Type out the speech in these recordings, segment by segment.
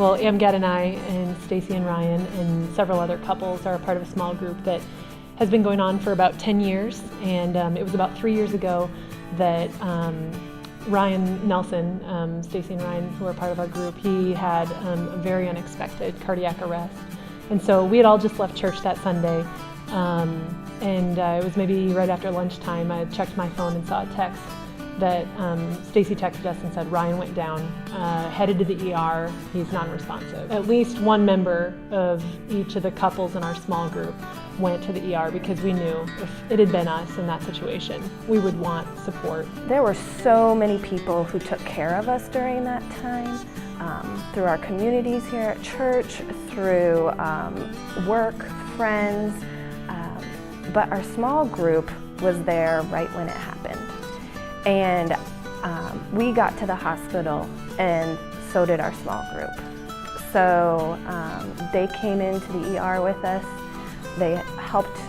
Well, Amgad and I and Stacy and Ryan and several other couples are a part of a small group that has been going on for about 10 years. And it was about 3 years ago that Ryan Nelson, Stacy and Ryan, who are part of our group, he had a very unexpected cardiac arrest. And so we had all just left church that Sunday. And it was maybe right after lunchtime. I had checked my phone and saw a text that Stacy texted us and said Ryan went down, headed to the ER, he's non-responsive. At least one member of each of the couples in our small group went to the ER because we knew if it had been us in that situation, we would want support. There were so many people who took care of us during that time, through our communities here at church, through work, friends, but our small group was there right when it happened. And we got to the hospital, and so did our small group. So they came into the ER with us. They helped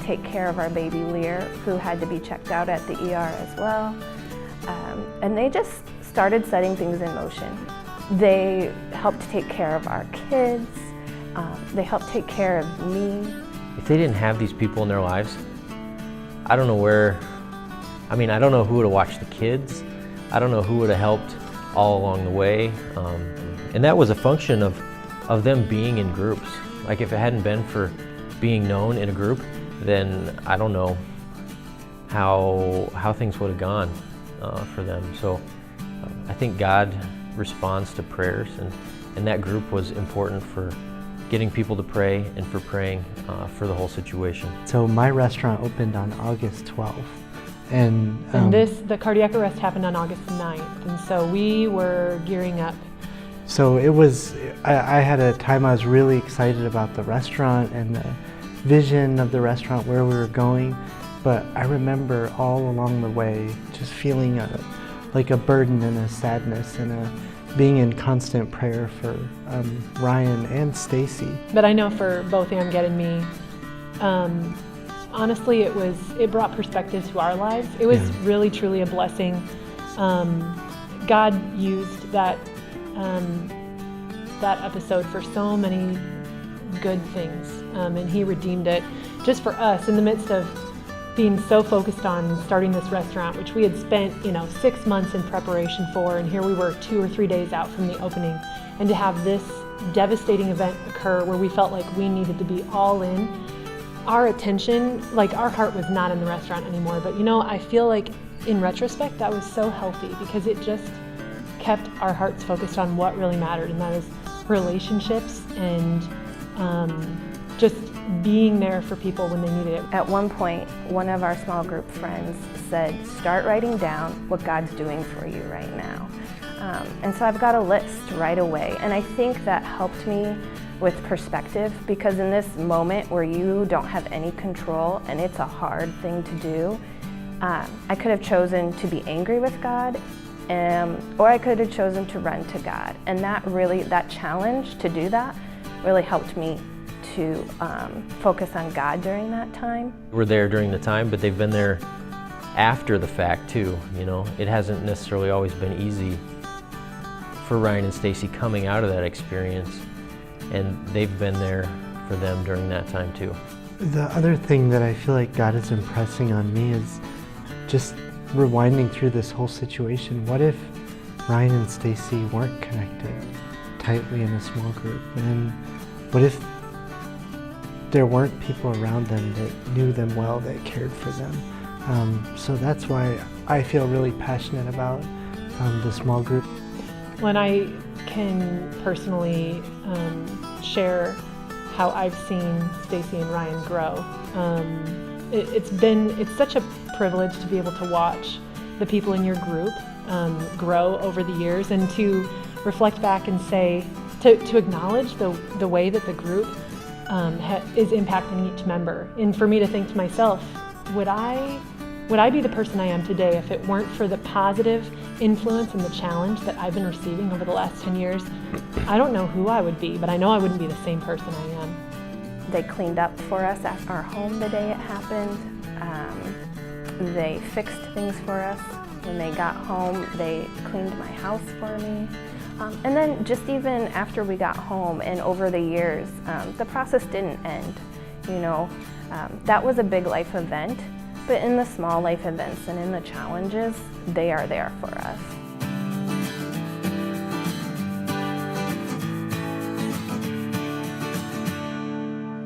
take care of our baby Lear, who had to be checked out at the ER as well. And they just started setting things in motion. They helped take care of our kids. They helped take care of me. If they didn't have these people in their lives, I don't know where, I don't know who would have watched the kids. I don't know who would have helped all along the way. And that was a function of them being in groups. Like if it hadn't been for being known in a group, then I don't know how things would have gone for them. So I think God responds to prayers, and that group was important for getting people to pray and for praying for the whole situation. So my restaurant opened on August 12th. And the cardiac arrest happened on August 9th, and so we were gearing up. So it was, I had a time I was really excited about the restaurant and the vision of the restaurant, where we were going, but I remember all along the way just feeling like a burden and a sadness and being in constant prayer for Ryan and Stacy. But I know for both Amgad and me, honestly, it brought perspective to our lives. It was really, truly a blessing. God used that episode for so many good things, and He redeemed it just for us in the midst of being so focused on starting this restaurant, which we had spent 6 months in preparation for, and here we were 2 or 3 days out from the opening, and to have this devastating event occur where we felt like we needed to be all in. Our attention, like our heart was not in the restaurant anymore, but I feel like in retrospect that was so healthy because it just kept our hearts focused on what really mattered, and that is relationships and just being there for people when they needed it. At one point, one of our small group friends said, start writing down what God's doing for you right now. And so I've got a list right away, and I think that helped me with perspective, because in this moment where you don't have any control and it's a hard thing to do, I could have chosen to be angry with God, or I could have chosen to run to God. And that challenge to do that really helped me to focus on God during that time. We're there during the time, but they've been there after the fact too. It hasn't necessarily always been easy for Ryan and Stacy coming out of that experience, and they've been there for them during that time too. The other thing that I feel like God is impressing on me is just rewinding through this whole situation. What if Ryan and Stacy weren't connected tightly in a small group? And what if there weren't people around them that knew them well, that cared for them? So that's why I feel really passionate about the small group. When I can personally share how I've seen Stacy and Ryan grow, it's such a privilege to be able to watch the people in your group grow over the years, and to reflect back and say, to acknowledge the way that the group is impacting each member. And for me to think to myself, would I be the person I am today if it weren't for the positive influence and the challenge that I've been receiving over the last 10 years? I don't know who I would be, but I know I wouldn't be the same person I am. They cleaned up for us at our home the day it happened. They fixed things for us. When they got home, they cleaned my house for me. And then just even after we got home and over the years, the process didn't end. You know, that was a big life event, but in the small life events and in the challenges, they are there for us.